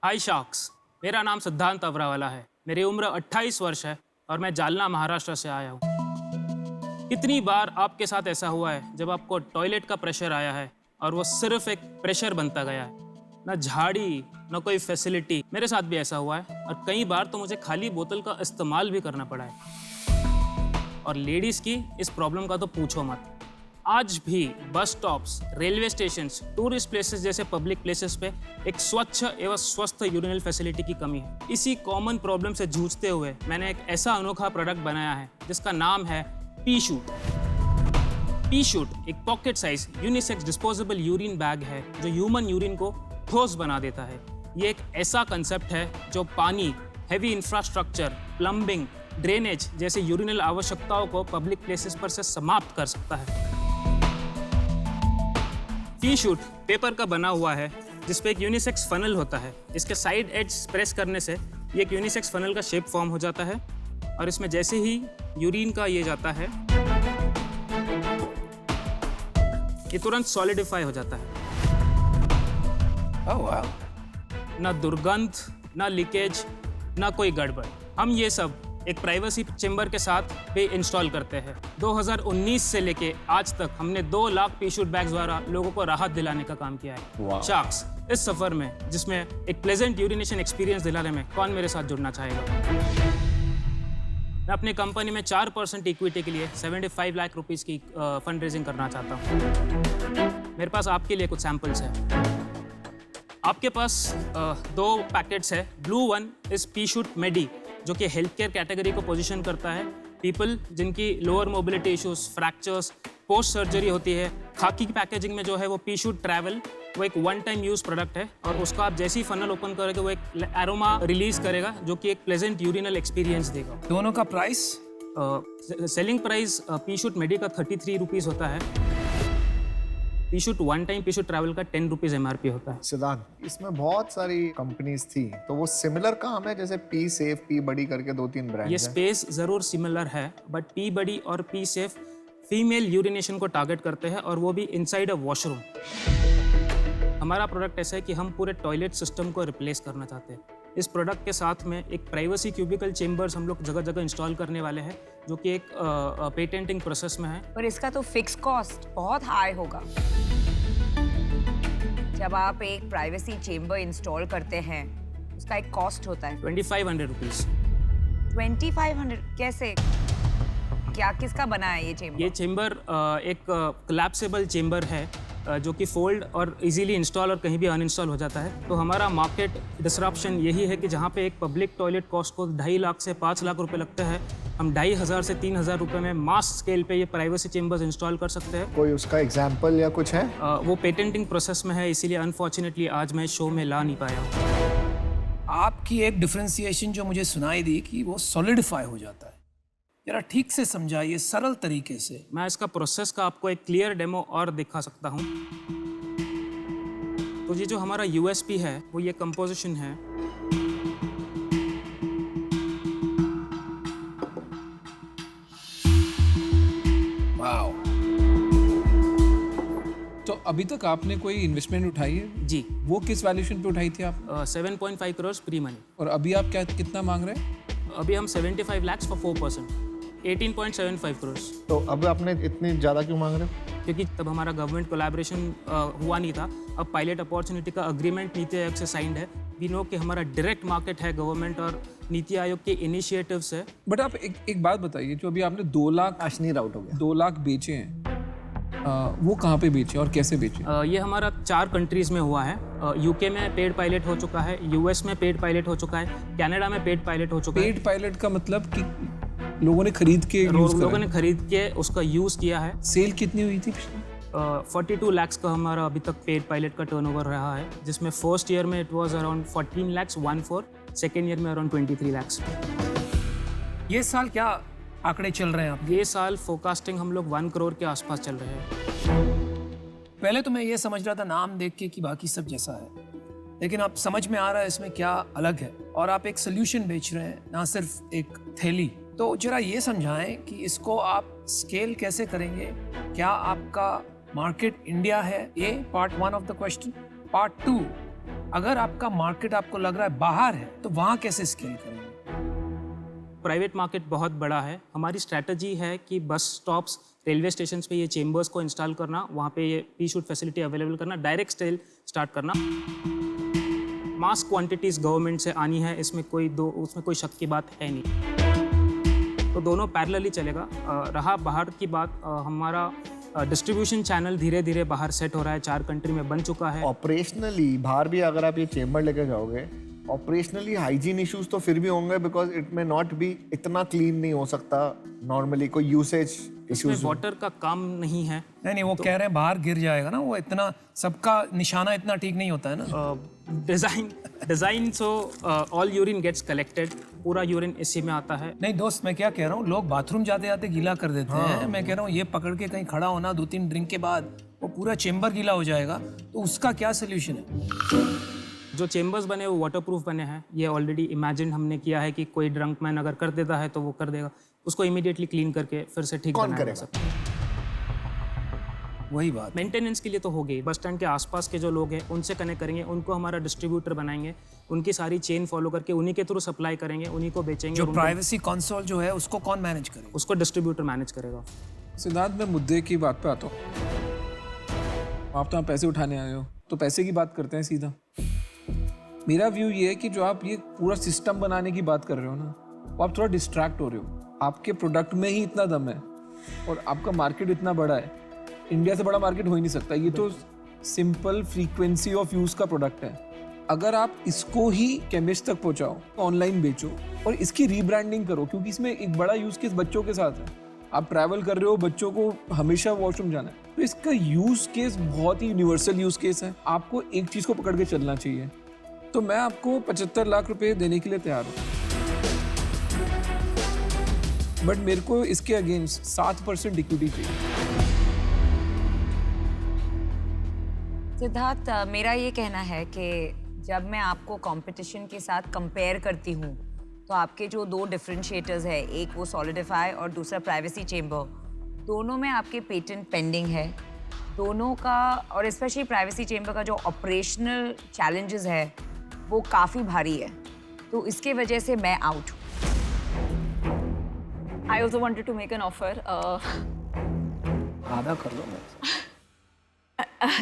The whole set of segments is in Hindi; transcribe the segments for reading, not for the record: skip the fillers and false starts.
हाय शार्क्स, मेरा नाम सिद्धांत अवरावाला है। मेरी उम्र 28 वर्ष है और मैं जालना महाराष्ट्र से आया हूँ। कितनी बार आपके साथ ऐसा हुआ है जब आपको टॉयलेट का प्रेशर आया है और वो सिर्फ एक प्रेशर बनता गया है, ना झाड़ी ना कोई फैसिलिटी। मेरे साथ भी ऐसा हुआ है और कई बार तो मुझे खाली बोतल का इस्तेमाल भी करना पड़ा है। और लेडीज़ की इस प्रॉब्लम का तो पूछो मत। आज भी bus stops, railway stations, tourist places जैसे पब्लिक प्लेसेस पे एक स्वच्छ एवं स्वस्थ यूरिनल फैसिलिटी की कमी है। इसी कॉमन प्रॉब्लम से जूझते हुए मैंने एक ऐसा अनोखा प्रोडक्ट बनाया है जिसका नाम है पी-शूट। पी-शूट एक pocket size unisex disposable urine bag है जो ह्यूमन यूरिन को ठोस बना देता है। ये एक ऐसा कंसेप्ट है जो पानी, हेवी इंफ्रास्ट्रक्चर, प्लम्बिंग, ड्रेनेज जैसे यूरिनल आवश्यकताओं को पब्लिक प्लेसेस पर से समाप्त कर सकता है। पी-शूट पेपर का बना हुआ है जिस पे एक यूनिसेक्स फनल होता है। इसके साइड एज प्रेस करने से ये एक यूनिसेक्स फनल का शेप फॉर्म हो जाता है और इसमें जैसे ही यूरिन का ये जाता है ये तुरंत सॉलिडिफाई हो जाता है। Oh, wow. ना दुर्गंध, ना लीकेज, ना कोई गड़बड़। हम ये सब एक प्राइवेसी चेंबर के साथ भी इंस्टॉल करते हैं। 2019 से लेके आज तक हमने 2 लाख पी-शूट बैग्स द्वारा लोगों को राहत दिलाने का काम किया है। Wow. शार्क्स, इस सफर में जिसमें एक प्लेजेंट यूरिनेशन एक्सपीरियंस दिलाने में कौन मेरे साथ जुड़ना चाहेगा? मैं अपनी कंपनी में 4% इक्विटी के लिए 75 लाख रुपीस की फंड रेजिंग करना चाहता हूँ। मेरे पास आपके लिए कुछ सैंपल्स हैं। आपके पास 2 पैकेट्स है। ब्लू वन इज पी-शूट मेडी जो कि हेल्थ केयर कैटेगरी को पोजीशन करता है। पीपल जिनकी lower mobility issues, fractures, post surgery होती है। खाकी की पैकेजिंग में जो है वो पी-शूट ट्रैवल, वो एक वन टाइम यूज प्रोडक्ट है और उसका आप जैसे ही फनल ओपन करोगे वो एक एरोमा रिलीज करेगा जो कि एक प्लेजेंट यूरिनल एक्सपीरियंस देगा। दोनों का प्राइस? सेलिंग प्राइस पी-शूट मेडी का 33 रुपीज़ होता है। P-shoot one time P-shoot travel का 10 रुपीज़ MRP होता है। सिद्धांत, इसमें बहुत सारी कंपनीज थी तो वो सिमिलर काम है जैसे पी सेफ, पी बडी करके 2-3 ब्रांड्स ये हैं। स्पेस ज़रूर सिमिलर है बट पी बडी और पी सेफ फीमेल यूरिनेशन को टारगेट करते हैं और वो भी इनसाइड अ वॉशरूम। हमारा प्रोडक्ट ऐसा है कि हम पूरे टॉयलेट सिस्टम को रिप्लेस करना चाहते हैं। इस प्रोडक्ट के साथ में एक प्राइवेसी क्यूबिकल चेंबर्स हम लोग जगह जगह इंस्टॉल करने वाले हैं जो कि एक पेटेंटिंग प्रोसेस में है। पर इसका तो फिक्स कॉस्ट बहुत हाई होगा। जब आप एक प्राइवेसी चेंबर इंस्टॉल करते हैं उसका एक कॉस्ट होता है 2500 रुपीज़। 2500 कैसे? क्या किसका बना है ये चेंबर? ये चेंबर एक कोलैप्सिबल चेंबर है जो कि फोल्ड और इजीली इंस्टॉल और कहीं भी अनइंस्टॉल हो जाता है। तो हमारा मार्केट डिसरप्शन यही है कि जहाँ पे एक पब्लिक टॉयलेट कॉस्ट को 2.5 लाख से 5 लाख रुपए लगते हैं, हम 2,500 से 3,000 रुपए में मास स्केल पे ये प्राइवेसी चेंबर्स इंस्टॉल कर सकते हैं। कोई उसका एग्जाम्पल या कुछ है? वो पेटेंटिंग प्रोसेस में है, इसीलिए अनफॉर्चुनेटली आज मैं शो में ला नहीं पाया हूँ। आपकी एक डिफरेंशिएशन जो मुझे सुनाई दी कि वो सॉलिडिफाई हो जाता है, जरा ठीक से समझाइए सरल तरीके से। मैं इसका प्रोसेस का आपको एक क्लियर डेमो और दिखा सकता हूँ। तो ये जो हमारा USP है वो ये कंपोजिशन है। वाओ। तो अभी तक आपने कोई इन्वेस्टमेंट उठाई है? जी, वो किस वैल्यूएशन पे उठाई थी आप? 7.5 करोड़ प्री मनी। और अभी आप कितना मांग रहे हैं? अभी हम 75 लाख फॉर 4%, 18.75 करोड़। तो अब आपने इतनी ज़्यादा क्यों मांग रहे हो? क्योंकि तब हमारा गवर्नमेंट कोलैबोरेशन हुआ नहीं था। अब पायलट अपॉर्चुनिटी का अग्रीमेंट नीति आयोग से साइंड है। वी नो कि हमारा डायरेक्ट मार्केट है गवर्नमेंट और नीति आयोग के इनिशिएटिव्स है। बट आप एक बात बताइए, जो अभी आपने 2 लाख अश्नीर आउट हो गया। 2 लाख बेचे हैं, वो कहाँ पे बेचे और कैसे बेचे? ये हमारा 4 कंट्रीज़ में हुआ है। UK में पेड पायलट हो चुका है, US में पेड पायलट हो चुका है, कनाडा में पेड पायलट हो चुका है। पेड पायलट का मतलब कि लोगों ने खरीद के यूज लोगों ने खरीद के उसका यूज़ किया है। सेल कितनी हुई थी? 42 लाख का हमारा अभी तक पेड पायलट का टर्नओवर रहा है, जिसमें फर्स्ट ईयर में it was around 14 lakh 14, second year में अराउंड 23 लाख। ये साल क्या आंकड़े चल रहे हैं आप? ये साल फोरकास्टिंग हम लोग 1 करोड़ के आसपास चल रहे हैं। पहले तो मैं ये समझ रहा था नाम देख के कि बाकी सब जैसा है, लेकिन अब समझ में आ रहा है इसमें क्या अलग है और आप एक सोल्यूशन बेच रहे हैं, ना सिर्फ एक थैली। तो जरा ये समझाएं कि इसको आप स्केल कैसे करेंगे? क्या आपका मार्केट इंडिया है? ये part 1 of the question. Part 2, अगर आपका मार्केट आपको लग रहा है बाहर है तो वहाँ कैसे स्केल करेंगे? प्राइवेट मार्केट बहुत बड़ा है। हमारी स्ट्रैटेजी है कि बस स्टॉप्स, रेलवे स्टेशन पे ये चेम्बर्स को इंस्टॉल करना, वहाँ पे ये पी शूट फैसिलिटी अवेलेबल करना, डायरेक्ट सेल स्टार्ट करना। मास क्वांटिटीज़ गवर्नमेंट से आनी है, उसमें कोई शक की बात है नहीं। तो दोनों पैरेलली चलेगा। रहा बाहर की बात, हमारा डिस्ट्रीब्यूशन चैनल धीरे धीरे बाहर सेट हो रहा है, 4 कंट्री में बन चुका है। ऑपरेशनली बाहर भी अगर आप ये चेम्बर लेके जाओगे, ऑपरेशनली हाइजीन इश्यूज तो फिर भी होंगे, बिकॉज इट में नॉट बी इतना क्लीन नहीं हो सकता नॉर्मली, कोई यूसेज इसमें इश्यूज। वाटर का काम नहीं है। नहीं वो कह रहे हैं बाहर गिर जाएगा ना, वो इतना सबका निशाना इतना ठीक नहीं होता है ना। Design so all urine gets collected, पूरा यूरिन इसी में आता है। नहीं दोस्त, मैं क्या कह रहा हूँ, लोग बाथरूम जाते जाते गीला कर देते हैं। मैं कह रहा हूँ ये पकड़ के कहीं खड़ा होना 2-3 ड्रिंक के बाद वो पूरा चेम्बर गीला हो जाएगा, तो उसका क्या सोल्यूशन है? जो चेम्बर्स बने वो वाटरप्रूफ बने हैं। ये ऑलरेडी इमेजिन हमने किया है कि कोई ड्रंक मैन अगर कर देता है तो वो कर देगा, उसको इमीडिएटली क्लीन करके फिर से ठीक कौन बनाया जा करेगा? सकता है। वही बात। मेंटेनेंस के लिए तो हो गई। बस स्टैंड के आसपास के जो लोग हैं उनसे कनेक्ट करेंगे, उनको हमारा डिस्ट्रीब्यूटर बनाएंगे, उनकी सारी चेन फॉलो करके उन्हीं के थ्रू सप्लाई करेंगे, उन्हीं को बेचेंगे। जो और उनको- प्राइवेसी कंसोल जो है उसको कौन मैनेज करेगा? उसको डिस्ट्रीब्यूटर मैनेज करेगा। सिद्धार्थ, मैं मुद्दे की बात पे आता हूँ। आप तो यहाँ पैसे उठाने आए हो, तो पैसे की बात करते हैं सीधा। मेरा व्यू ये है कि जो आप ये पूरा सिस्टम बनाने की बात कर रहे हो ना, वो आप थोड़ा डिस्ट्रैक्ट हो रहे हो। आपके प्रोडक्ट में ही इतना दम है और आपका मार्केट इतना बड़ा है, इंडिया से बड़ा मार्केट हो ही नहीं सकता। ये तो सिंपल फ्रीक्वेंसी ऑफ यूज़ का प्रोडक्ट है। अगर आप इसको ही केमिस्ट तक पहुँचाओ, ऑनलाइन बेचो और इसकी रीब्रांडिंग करो, क्योंकि इसमें एक बड़ा यूज़ केस बच्चों के साथ है। आप ट्रैवल कर रहे हो, बच्चों को हमेशा वॉशरूम जाना है, तो इसका यूज़ केस बहुत ही यूनिवर्सल यूज़ केस है। आपको एक चीज़ को पकड़ के चलना चाहिए। तो मैं आपको 75 लाख रुपए देने के लिए तैयार हूँ, बट मेरे को इसके अगेंस्ट 7% इक्विटी चाहिए। सिद्धार्थ, मेरा ये कहना है कि जब मैं आपको कंपटीशन के साथ कंपेयर करती हूँ तो आपके जो 2 डिफरेंशिएटर्स है, एक वो सॉलिडिफाई और दूसरा प्राइवेसी चेम्बर, दोनों में आपके पेटेंट पेंडिंग है। दोनों का, और स्पेशली प्राइवेसी चेम्बर का जो ऑपरेशनल चैलेंजेस है वो काफ़ी भारी है, तो इसके वजह से मैं आउट हूँ। I also wanted to make an offer. आधा कर लो।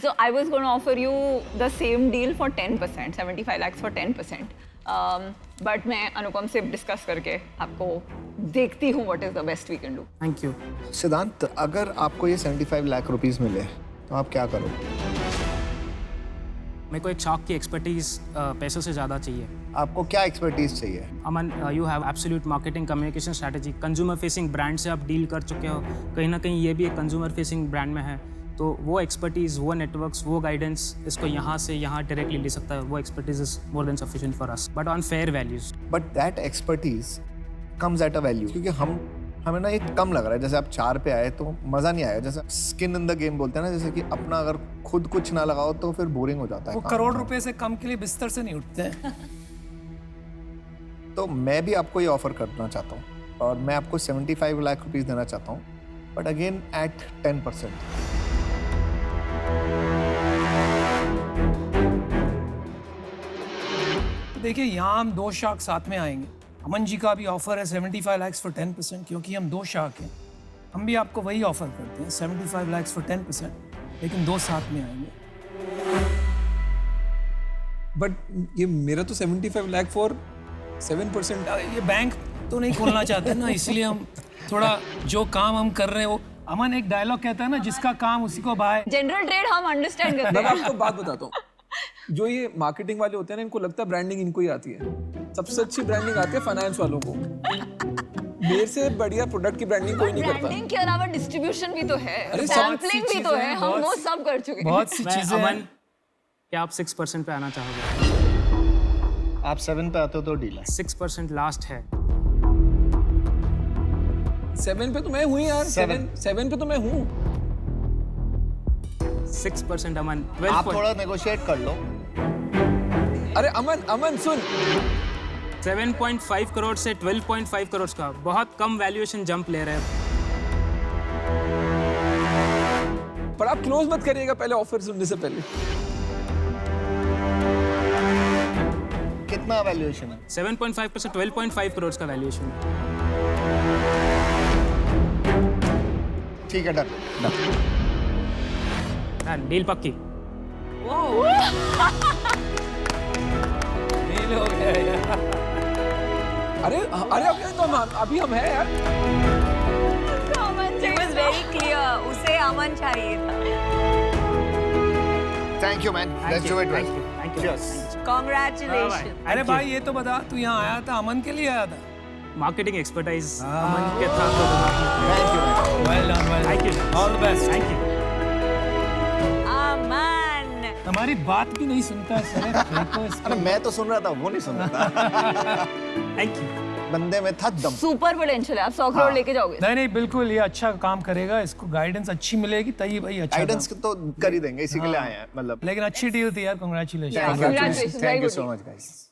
So I was going to offer you the same deal for 10%, 75 lakhs for 10%. But मैं अनुपम से डिस्कस करके आपको देखती हूँ what is the best we can do. Thank you. सिद्धांत, अगर आपको ये 75 लाख रुपीस मिले तो आप क्या करोगे? मेरे को एक शार्क की एक्सपर्टीज पैसों से ज़्यादा चाहिए। आपको क्या एक्सपर्टीज चाहिए? Aman, you have absolute marketing communication strategy. Consumer facing brand से आप डील कर चुके हो, कहीं ना कहीं ये भी एक कंज्यूमर फेसिंग ब्रांड में है, तो वो एक्सपर्टीज़, वो नेटवर्क्स, वो गाइडेंस इसको यहाँ से यहाँ डायरेक्टली ले सकता है। वो expertise is more than sufficient for us, but on fair values. But that expertise comes at a value, क्योंकि हमें ना ये कम लग रहा है। जैसे आप 4 पे आए तो मज़ा नहीं आया, जैसे स्किन इन द गेम बोलते हैं ना, जैसे कि अपना अगर खुद कुछ ना लगाओ तो फिर बोरिंग हो जाता है। वो करोड़ रुपए से कम के लिए बिस्तर से नहीं उठते हैं। तो मैं भी आपको ये ऑफर करना चाहता हूँ और मैं आपको 75 लाख रुपीस देना चाहता हूँ, बट अगेन एट 10%। देखिए, यहाँ हम 2 शार्क साथ में आएंगे। अमन जी का भी ऑफर है 75 लाख फॉर 10%, क्योंकि हम 2 शार्क हैं। हम भी आपको वही ऑफर करते हैं, 75 लाख फॉर 10%, लेकिन 2 साथ में आएंगे। बट ये मेरा तो 75 लाख फॉर 7%। ये बैंक तो नहीं खोलना चाहते ना, इसलिए हम थोड़ा जो काम हम कर रहे हैं वो, अमन एक डायलॉग कहता है ना, जिसका काम उसी को भाई। जनरल ट्रेड हम अंडरस्टैंड करते मैं हैं। आपको बात बताता हूँ, जो ये मार्केटिंग वाले होते हैं ना, इनको लगता है ब्रांडिंग इनको ही आती है। सबसे अच्छी ब्रांडिंग आती है फाइनेंस वालों को। मेरे से बढ़िया प्रोडक्ट की ब्रांडिंग कोई नहीं करता। ब्रांडिंग के अलावा डिस्ट्रीब्यूशन भी तो है, अरे सैम्पलिंग भी तो है, हम बहुत वो सब कर चुके हैं। बहुत सी चीजें अमन, हैं। क्या आप 6% पे आना चाहोगे? आप 7 पे आते हो तो डील है। 6% लास्ट है। 7 पे तो मैं हूँ यार। 7 पे तो मैं हूँ। 6% अमन। आप 12 थोड़ा नेगोशिएट कर लो। अरे अमन सुन, 7.5 करोड़ से 12.5 करोड़ का बहुत कम वैल्यूएशन जंप ले रहे हैं। पर आप क्लोज मत करिएगा पहले ऑफर सुनने से पहले। कितना वैल्यूएशन है? 7.5% 12.5 करोड़ का वैल्यूएशन है। ठीक है, डन। डील पक्की। डील हो गया यार। अरे अरे अभी हम हैं यार। He was very clear. उसे अमन चाहिए था। Thank you man, let's do it. Thank you. Cheers. Congratulations. अरे भाई ये तो बता, तू यहाँ आया था अमन के लिए आया था? मार्केटिंग एक्सपर्टाइज अमन के था तो thank you man. Well done, well thank you. All the best. Thank you. Aman. हमारी बात भी नहीं सुनता है सर। देखो इसका। अरे मैं तो सुन रहा था, वो नहीं सुन रहा था। Thank you. बंदे में था दम। सुपर पोटेंशियल है, आप 100 करोड़ लेके जाओगे। नहीं नहीं बिल्कुल, ये अच्छा काम करेगा, इसको गाइडेंस अच्छी मिलेगी तभी भाई अच्छा गाइडेंस काम। तो कर ही देंगे, इसी के लिए आए हैं मतलब। लेकिन अच्छी डील थी यार, congratulation. Congratulations, thank very you good so deal. Much guys.